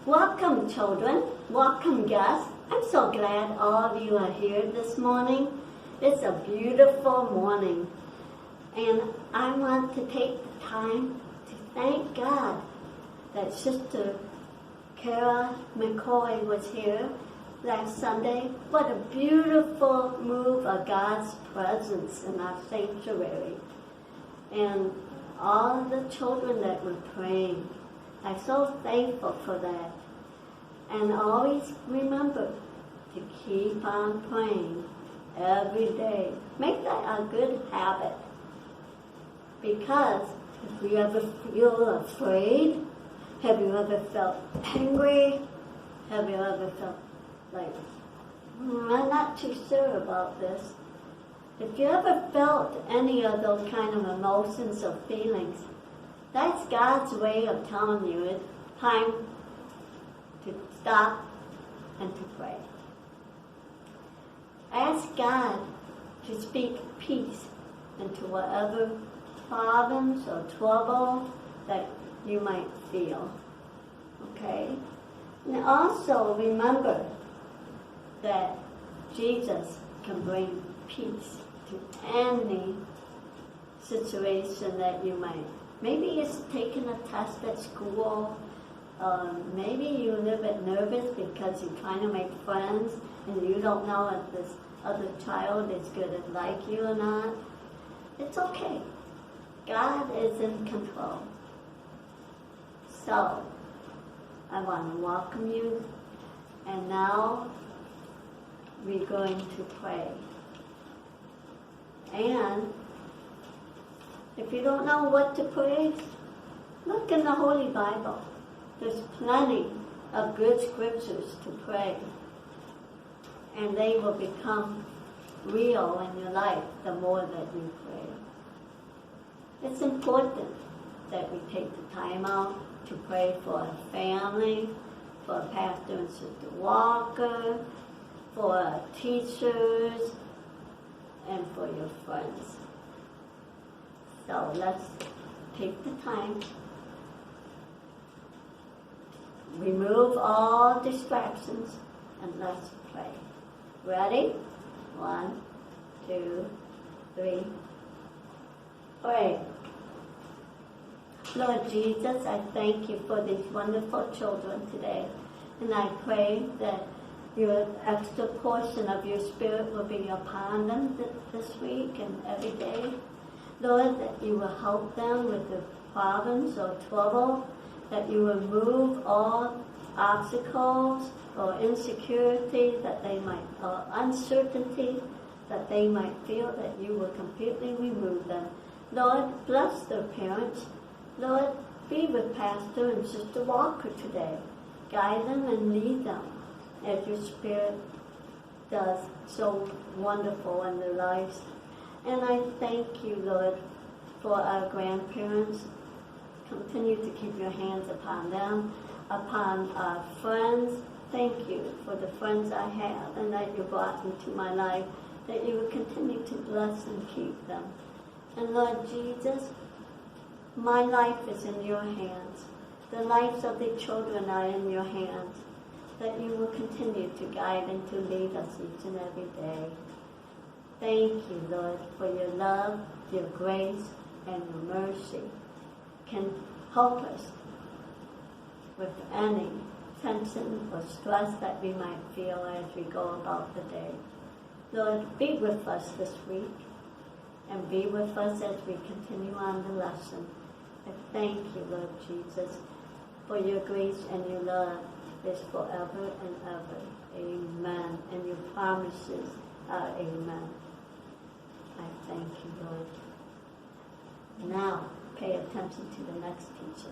Welcome, children. Welcome, guests. I'm so glad all of you are here this morning. It's a beautiful morning. And I want to take the time to thank God that Sister Kara McCoy was here last Sunday. What a beautiful move of God's presence in our sanctuary. And all of the children that were praying. I'm so thankful for that. And always remember to keep on praying every day. Make that a good habit. Because if you ever feel afraid, have you ever felt angry? Have you ever felt like, I'm not too sure about this. If you ever felt any of those kind of emotions or feelings, that's God's way of telling you it's time to stop and to pray. Ask God to speak peace into whatever problems or trouble that you might feel. Okay? And also remember that Jesus can bring peace to any situation that you might. Maybe it's taking a test at school. Maybe you're a little bit nervous because you're trying to make friends and you don't know if this other child is going to like you or not. It's okay. God is in control. So, I want to welcome you. And now, we're going to pray. And if you don't know what to pray, look in the Holy Bible. There's plenty of good scriptures to pray. And they will become real in your life the more that you pray. It's important that we take the time out to pray for our family, for Pastor and Sister Walker, for our teachers, and for your friends. So let's take the time, remove all distractions, and let's pray. Ready? 1, 2, 3. Pray. Lord Jesus, I thank you for these wonderful children today. And I pray that your extra portion of your Spirit will be upon them this week and every day. Lord, that you will help them with the problems or trouble, that you will remove all obstacles or insecurity that they might, or uncertainty that they might feel, that you will completely remove them. Lord, bless their parents. Lord, be with Pastor and Sister Walker today. Guide them and lead them as your Spirit does so wonderful in their lives. And I thank you, Lord, for our grandparents. Continue to keep your hands upon them, upon our friends. Thank you for the friends I have and that you brought into my life, that you will continue to bless and keep them. And Lord Jesus, my life is in your hands. The lives of the children are in your hands, that you will continue to guide and to lead us each and every day. Thank you, Lord, for your love, your grace, and your mercy can help us with any tension or stress that we might feel as we go about the day. Lord, be with us this week and be with us as we continue on the lesson. I thank you, Lord Jesus, for your grace and your love is forever and ever. Amen. And your promises are amen. I thank you, Lord. Now, pay attention to the next teacher.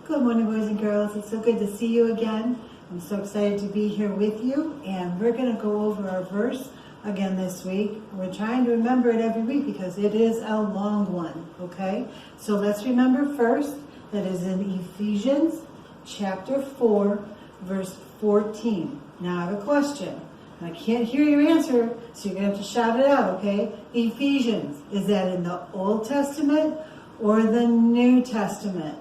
Good morning, boys and girls. It's so good to see you again. I'm so excited to be here with you, and we're going to go over our verse again this week. We're trying to remember it every week because it is a long one, okay? So let's remember first that is in Ephesians chapter 4, verse 14. Now I have a question. I can't hear your answer, so you're going to have to shout it out, okay? Ephesians, is that in the Old Testament or the New Testament?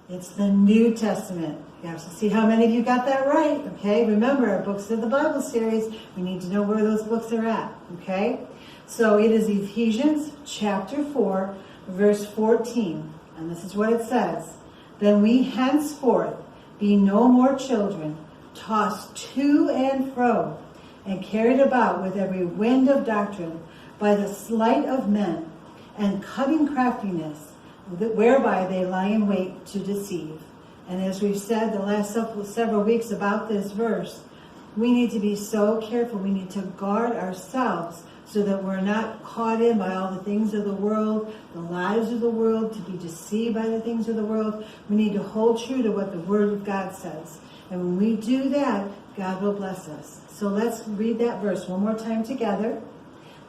It's the New Testament. You have to see how many of you got that right, okay? Remember, our Books of the Bible series, we need to know where those books are at, okay? So it is Ephesians chapter 4, verse 14. And this is what it says. Then we henceforth be no more children, tossed to and fro, and carried about with every wind of doctrine, by the sleight of men, and cunning craftiness, whereby they lie in wait to deceive. And as we've said the last several weeks about this verse, we need to be so careful. We need to guard ourselves so that we're not caught in by all the things of the world, the lies of the world, to be deceived by the things of the world. We need to hold true to what the Word of God says. And when we do that, God will bless us. So let's read that verse one more time together.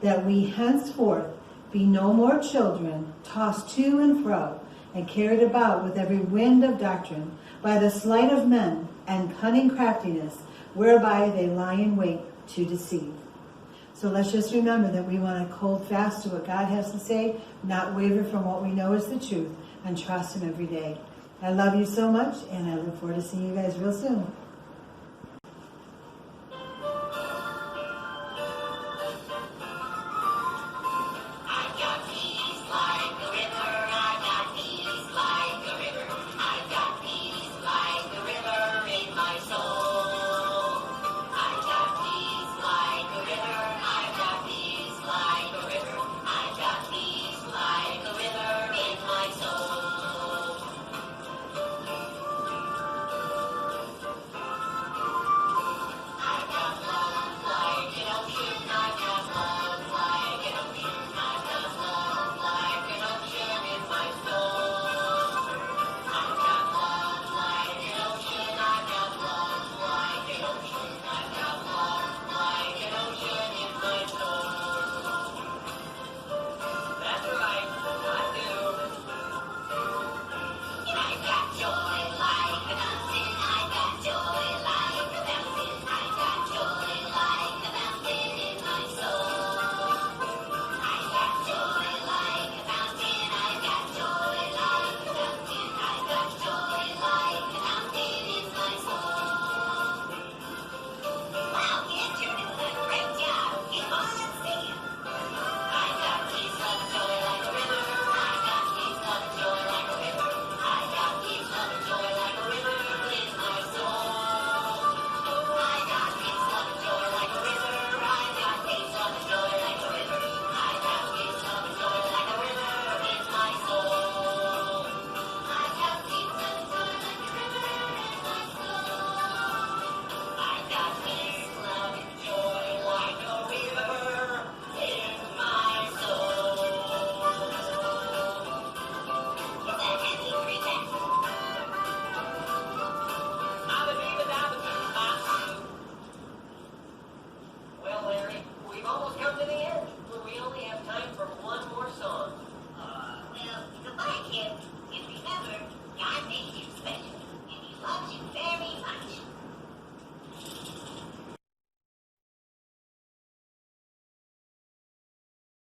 That we henceforth be no more children, tossed to and fro, and carried about with every wind of doctrine, by the sleight of men and cunning craftiness, whereby they lie in wait to deceive. So let's just remember that we want to hold fast to what God has to say, not waver from what we know is the truth, and trust Him every day. I love you so much, and I look forward to seeing you guys real soon.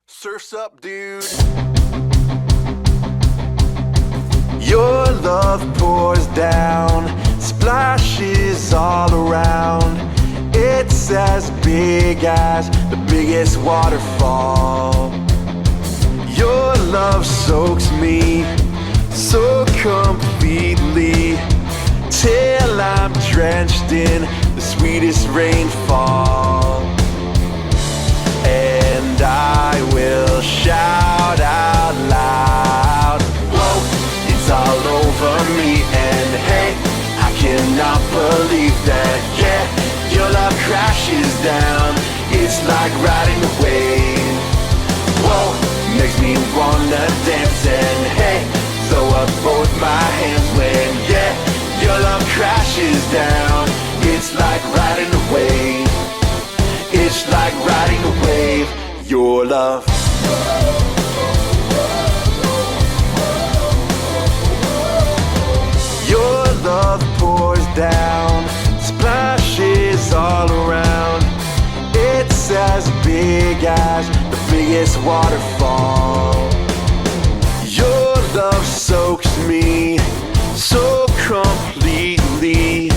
Surf's up, dude. Your love pours down, splashes all around. It's as big as the biggest waterfall. Your love soaks me so completely, till I'm drenched in the sweetest rainfall. And I will shout out loud, whoa, it's all over me. And hey, I cannot believe that, yeah, your love crashes down. It's like riding a wave. Whoa, makes me wanna dance. And hey, throw up both my hands when, yeah, your love crashes down. It's like riding a wave. It's like riding a wave. Your love. Your love pours down, splashes all around. It's as big as the biggest waterfall. Your love soaks me so completely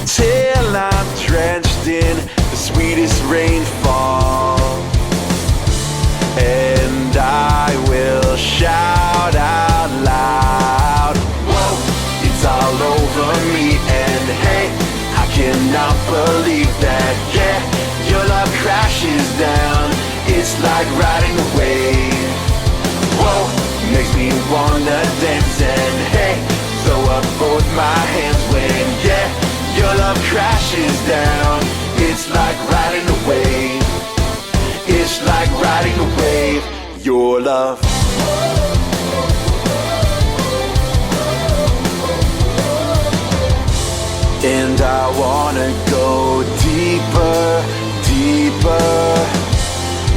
till I'm drenched in the sweetest rainfall. And I will shout out loud, whoa, it's all over me. And hey, I cannot believe that, yeah, your love crashes down. It's like riding a wave. Whoa, makes me wanna dance. And hey, throw up both my hands when, yeah, your love crashes down. It's like riding a wave. It's like riding a wave. Your love. And I wanna go deeper, deeper,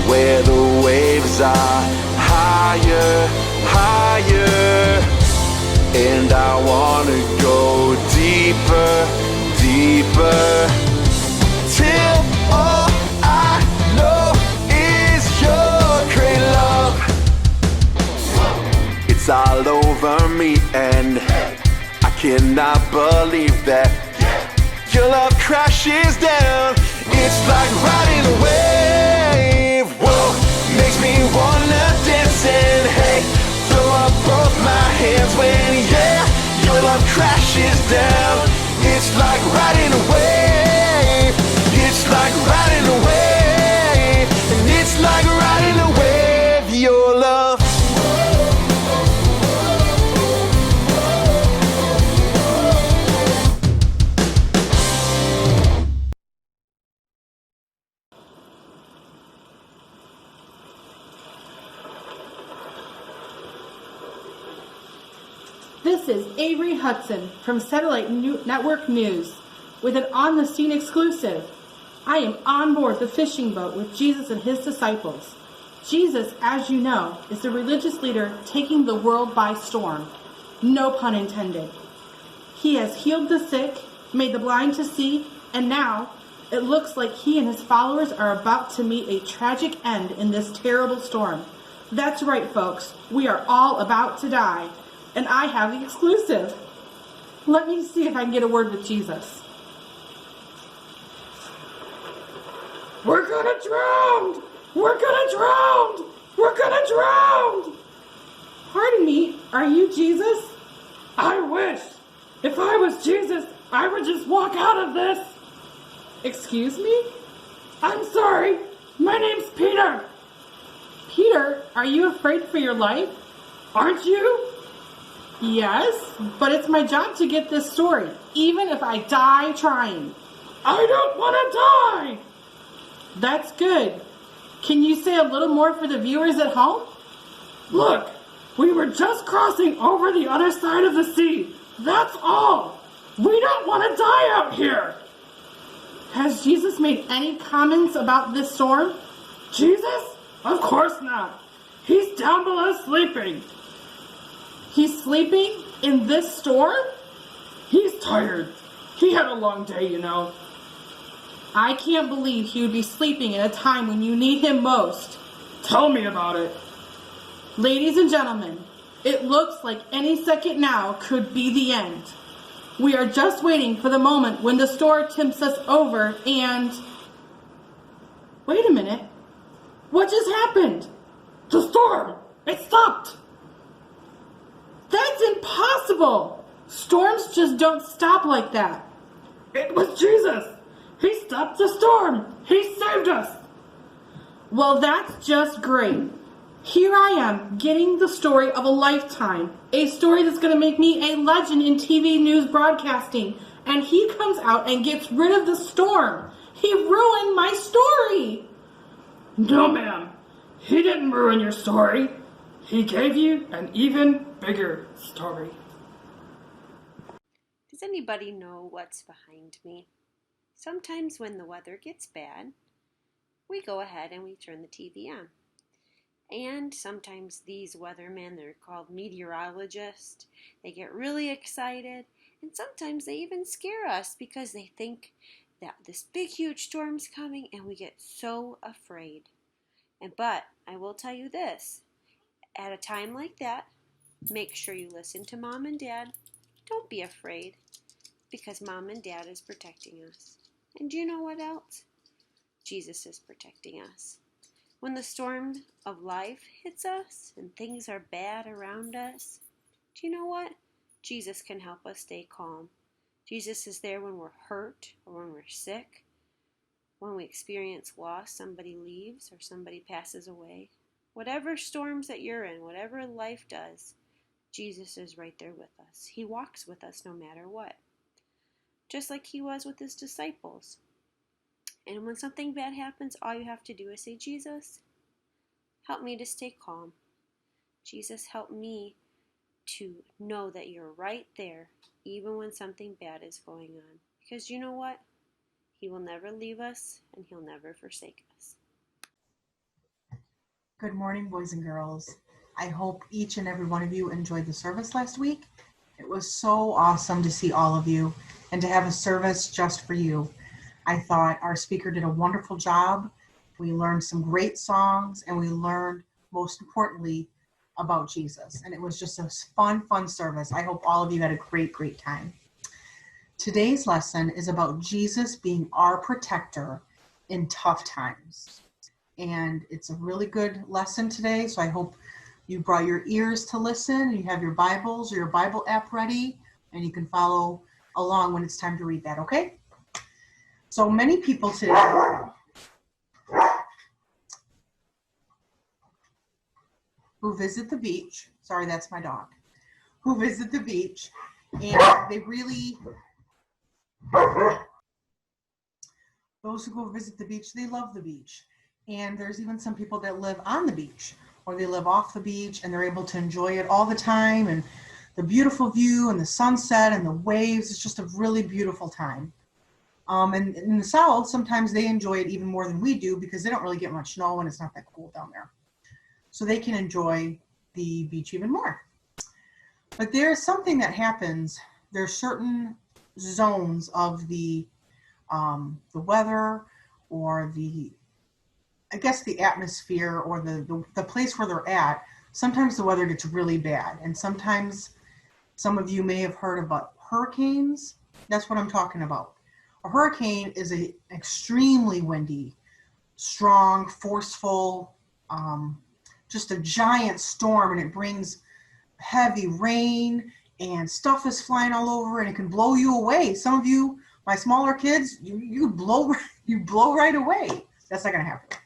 where the waves are higher, higher. And I wanna go deeper, deeper, till all I know is your great love. It's all over me, and I cannot believe that your love crashes down. It's like riding a wave. Whoa, makes me wanna dance. And hey, throw up both my hands when, yeah, your love crashes down. It's like riding a wave. It's like riding a wave. And it's like riding a wave. Your love. This is Avery Hudson from Satellite Network News with an On the Scene exclusive. I am on board the fishing boat with Jesus and his disciples. Jesus, as you know, is the religious leader taking the world by storm. No pun intended. He has healed the sick, made the blind to see, and now it looks like he and his followers are about to meet a tragic end in this terrible storm. That's right, folks. We are all about to die. And I have the exclusive. Let me see if I can get a word with Jesus. We're gonna drown! We're gonna drown! We're gonna drown! Pardon me, are you Jesus? I wish. If I was Jesus, I would just walk out of this. Excuse me? I'm sorry. My name's Peter. Peter, are you afraid for your life? Aren't you? Yes, but it's my job to get this story, even if I die trying. I don't want to die! That's good. Can you say a little more for the viewers at home? Look, we were just crossing over the other side of the sea. That's all. We don't want to die out here. Has Jesus made any comments about this storm? Jesus? Of course not. He's down below sleeping. He's sleeping in this storm? He's tired. He had a long day, you know. I can't believe he would be sleeping at a time when you need him most. Tell me about it. Ladies and gentlemen, it looks like any second now could be the end. We are just waiting for the moment when the storm tips us over and... Wait a minute. What just happened? The storm! It stopped! That's impossible! Storms just don't stop like that. It was Jesus! He stopped the storm! He saved us! Well, that's just great. Here I am, getting the story of a lifetime. A story that's going to make me a legend in TV news broadcasting. And he comes out and gets rid of the storm. He ruined my story! No, ma'am. He didn't ruin your story. He gave you an even bigger story. Does anybody know what's behind me? Sometimes when the weather gets bad, we go ahead and we turn the TV on. And sometimes these weathermen, they're called meteorologists, they get really excited, and sometimes they even scare us because they think that this big huge storm's coming and we get so afraid. But I will tell you this, at a time like that, make sure you listen to Mom and Dad, Don't be afraid, because Mom and Dad is protecting us. And do you know what else? Jesus is protecting us. When the storm of life hits us and things are bad around us, do you know what? Jesus can help us stay calm. Jesus is there when we're hurt or when we're sick, when we experience loss, somebody leaves or somebody passes away. Whatever storms that you're in, whatever life does, Jesus is right there with us. He walks with us no matter what, just like he was with his disciples. And when something bad happens, all you have to do is say, Jesus, help me to stay calm. Jesus, help me to know that you're right there, even when something bad is going on. Because you know what? He will never leave us, and he'll never forsake us. Good morning, boys and girls. I hope each and every one of you enjoyed the service last week. It was so awesome to see all of you and to have a service just for you. I thought our speaker did a wonderful job. We learned some great songs, and we learned, most importantly, about Jesus. And it was just a fun service. I hope all of you had a great time. Today's lesson is about Jesus being our protector in tough times. And it's a really good lesson today, so I hope you brought your ears to listen, and you have your Bibles or your Bible app ready, and you can follow along when it's time to read that, okay? So many people today who visit the beach, sorry, that's my dog, who visit the beach, and they really, those who go visit the beach, they love the beach. And there's even some people that live on the beach, or they live off the beach, and they're able to enjoy it all the time, and the beautiful view and the sunset and the waves. It's just a really beautiful time. And in the South, sometimes they enjoy it even more than we do because they don't really get much snow and it's not that cool down there. So they can enjoy the beach even more. But there's something that happens. There's certain zones of the weather, or the atmosphere, or the place where they're at. Sometimes the weather gets really bad, and sometimes some of you may have heard about hurricanes. That's what I'm talking about. A hurricane is an extremely windy, strong, forceful, just a giant storm, and it brings heavy rain and stuff is flying all over, and it can blow you away. Some of you, my smaller kids, you blow right away. That's not going to happen.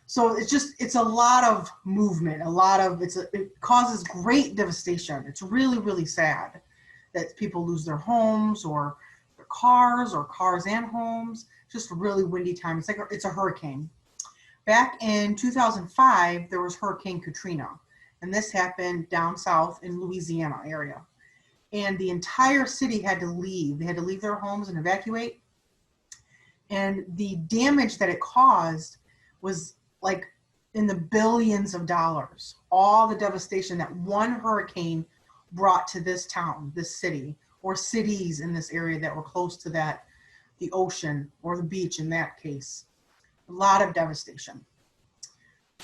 So it's a lot of movement, it causes great devastation. It's really, really sad that people lose their homes or their cars and homes. Just a really windy time. It's a hurricane. Back in 2005, there was Hurricane Katrina, and this happened down south in Louisiana area. And the entire city had to leave. They had to leave their homes and evacuate. And the damage that it caused was like in the billions of dollars. All the devastation that one hurricane brought to this town, this city, or cities in this area that were close to the ocean or the beach in that case. A lot of devastation.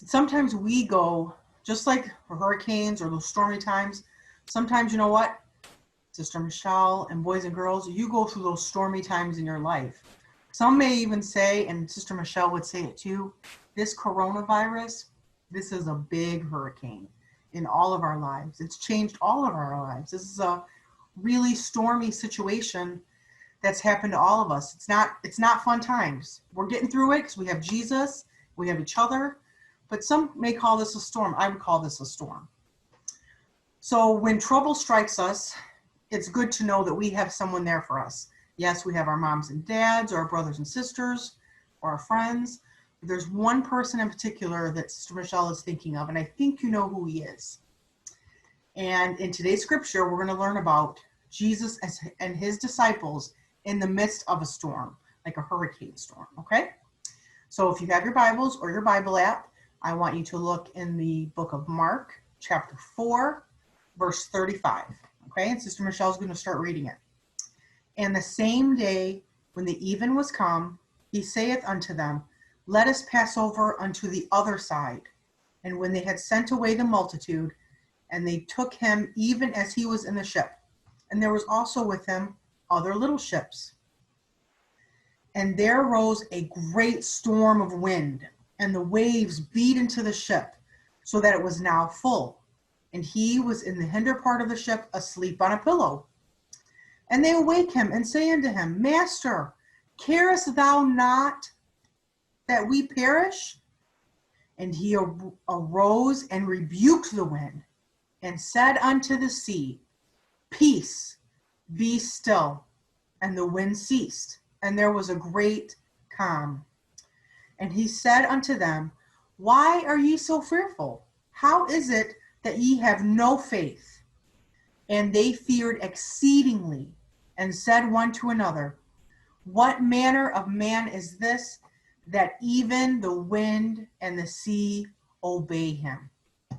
Sometimes we go, just like hurricanes or those stormy times, sometimes, you know what, Sister Michelle and boys and girls, you go through those stormy times in your life. Some may even say, and Sister Michelle would say it too, this coronavirus, this is a big hurricane in all of our lives. It's changed all of our lives. This is a really stormy situation that's happened to all of us. It's not fun times. We're getting through it because we have Jesus, we have each other, but some may call this a storm. I would call this a storm. So when trouble strikes us, it's good to know that we have someone there for us. Yes, we have our moms and dads, or our brothers and sisters, or our friends. But there's one person in particular that Sister Michelle is thinking of, and I think you know who he is. And in today's scripture, we're going to learn about Jesus and his disciples in the midst of a storm, like a hurricane storm, okay? So if you have your Bibles or your Bible app, I want you to look in the book of Mark, chapter 4, verse 35, okay? And Sister Michelle's going to start reading it. And the same day when the even was come, he saith unto them, Let us pass over unto the other side. And when they had sent away the multitude, and they took him even as he was in the ship, And there was also with him other little ships. And there rose a great storm of wind, and the waves beat into the ship, so that it was now full. And he was in the hinder part of the ship, asleep on a pillow. And they awake him and say unto him, Master, carest thou not that we perish? And he arose and rebuked the wind, and said unto the sea, Peace, be still. And the wind ceased, and there was a great calm. And he said unto them, Why are ye so fearful? How is it that ye have no faith? And they feared exceedingly, and said one to another, What manner of man is this, that even the wind and the sea obey him?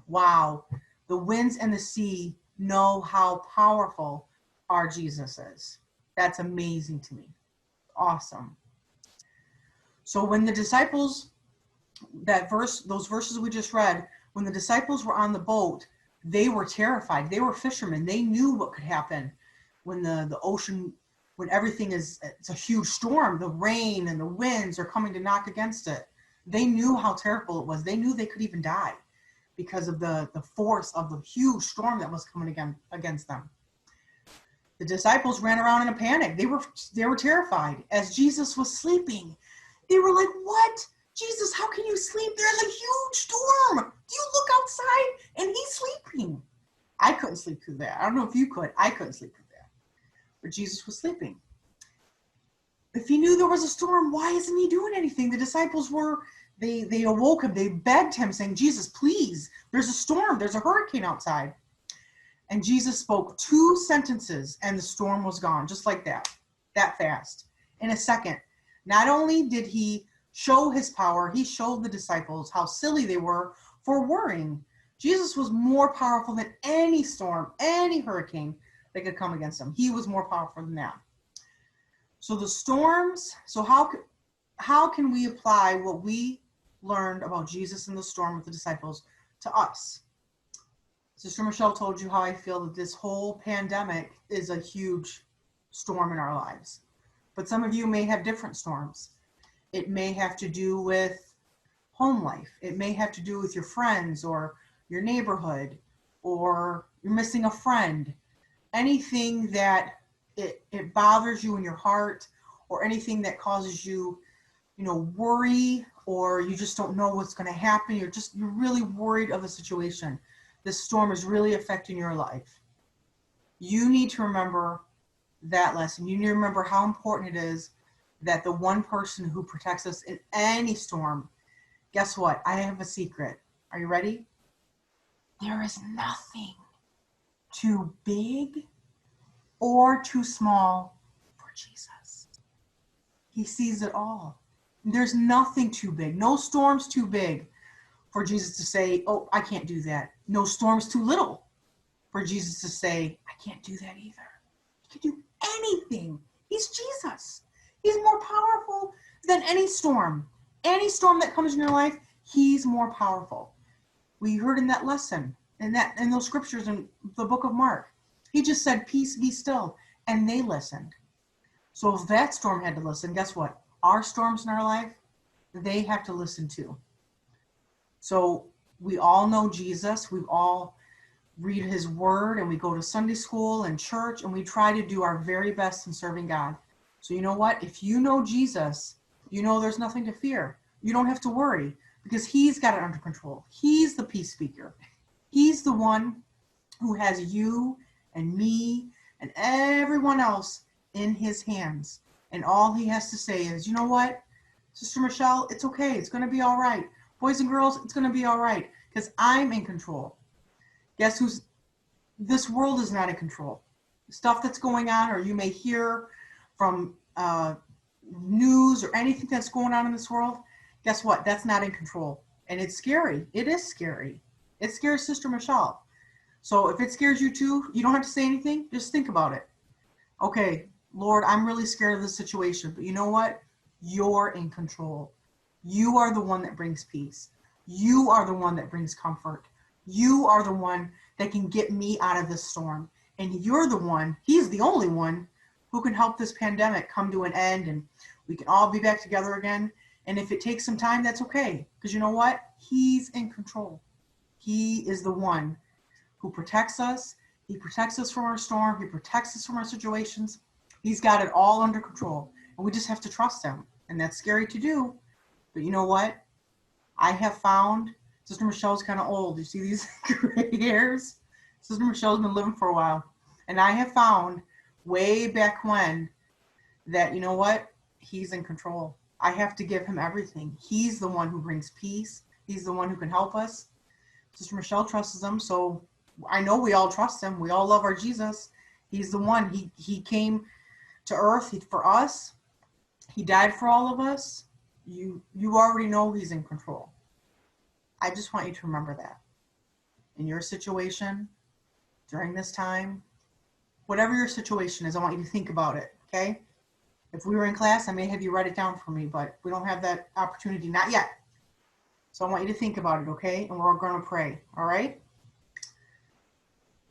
Wow, the winds and the sea know how powerful our Jesus is. That's amazing to me. Awesome. So when the disciples, those verses we just read, when the disciples were on the boat, they were terrified. They were fishermen. They knew what could happen when the ocean, when everything it's a huge storm, the rain and the winds are coming to knock against it. They knew how terrible it was. They knew they could even die because of the force of the huge storm that was coming against them. The disciples ran around in a panic. They were terrified as Jesus was sleeping. They were like, what? Jesus, how can you sleep? There's a huge storm. Do you look outside? And he's sleeping. I couldn't sleep through that. I don't know if you could. I couldn't sleep through that. But Jesus was sleeping. If he knew there was a storm, why isn't he doing anything? The disciples they awoke him. They begged him, saying, Jesus, please, there's a storm. There's a hurricane outside. And Jesus spoke 2 sentences, and the storm was gone, just like that fast, in a second. Not only did he show his power, he showed the disciples how silly they were for worrying. Jesus was more powerful than any storm, any hurricane that could come against him. He was more powerful than that. So the storms, so how can we apply what we learned about Jesus and the storm with the disciples to us? Sister Michelle told you how I feel that this whole pandemic is a huge storm in our lives. But some of you may have different storms. It may have to do with home life. It may have to do with your friends or your neighborhood, or you're missing a friend. Anything that it bothers you in your heart, or anything that causes you, worry, or you just don't know what's going to happen. You're really worried of the situation. This storm is really affecting your life. You need to remember that lesson. You need to remember how important it is that the one person who protects us in any storm, guess what? I have a secret. Are you ready? There is nothing too big or too small for Jesus. He sees it all. There's nothing too big. No storm's too big for Jesus to say, oh, I can't do that. No storm's too little for Jesus to say, I can't do that either. He can do anything. He's Jesus. He's more powerful than any storm. Any storm that comes in your life, he's more powerful. We heard in that lesson, in those scriptures in the book of Mark, he just said, peace, be still. And they listened. So if that storm had to listen, guess what? Our storms in our life, they have to listen too. So we all know Jesus. We all read his word, and we go to Sunday school and church, and we try to do our very best in serving God. So you know what? If you know Jesus, you know there's nothing to fear. You don't have to worry because he's got it under control. He's the peace speaker. He's the one who has you and me and everyone else in his hands. And all he has to say is, you know what, Sister Michelle, it's okay. It's going to be all right. Boys and girls, it's going to be all right because I'm in control. Guess this world is not in control. Stuff that's going on, or you may hear from news or anything that's going on in this world, guess what? That's not in control. And it's scary. It is scary. It scares Sister Michelle. So if it scares you too, you don't have to say anything. Just think about it. Okay, Lord, I'm really scared of this situation, but you know what? You're in control. You are the one that brings peace. You are the one that brings comfort. You are the one that can get me out of this storm. And you're the one, he's the only one who can help this pandemic come to an end and we can all be back together again. And if it takes some time, that's okay. Because you know what? He's in control. He is the one who protects us. He protects us from our storm. He protects us from our situations. He's got it all under control. And we just have to trust him. And that's scary to do. But you know what? I have found, Sister Michelle's kind of old. You see these gray hairs? Sister Michelle's been living for a while. And I have found way back when that, you know what? He's in control. I have to give him everything. He's the one who brings peace. He's the one who can help us. Sister Michelle trusts him, so I know we all trust him. We all love our Jesus. He's the one. He came to earth for us. He died for all of us. You already know he's in control. I just want you to remember that. In your situation, during this time, whatever your situation is, I want you to think about it, okay? If we were in class, I may have you write it down for me, but we don't have that opportunity, not yet. So I want you to think about it, okay? And we're all going to pray, all right?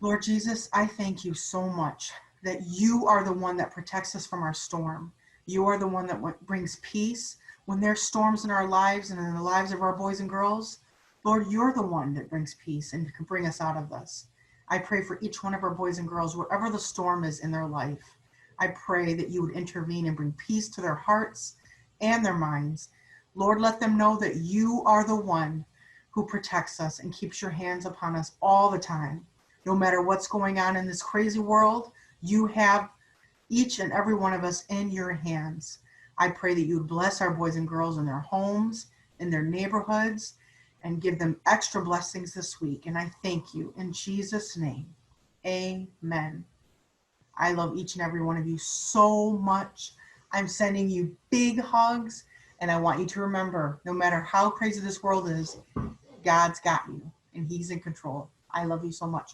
Lord Jesus, I thank you so much that you are the one that protects us from our storm. You are the one that brings peace. When there's storms in our lives and in the lives of our boys and girls, Lord, you're the one that brings peace and can bring us out of this. I pray for each one of our boys and girls, wherever the storm is in their life. I pray that you would intervene and bring peace to their hearts and their minds. Lord, let them know that you are the one who protects us and keeps your hands upon us all the time. No matter what's going on in this crazy world, you have each and every one of us in your hands. I pray that you would bless our boys and girls in their homes, in their neighborhoods, and give them extra blessings this week. And I thank you in Jesus' name. Amen. I love each and every one of you so much. I'm sending you big hugs, and I want you to remember, no matter how crazy this world is, God's got you, and he's in control. I love you so much.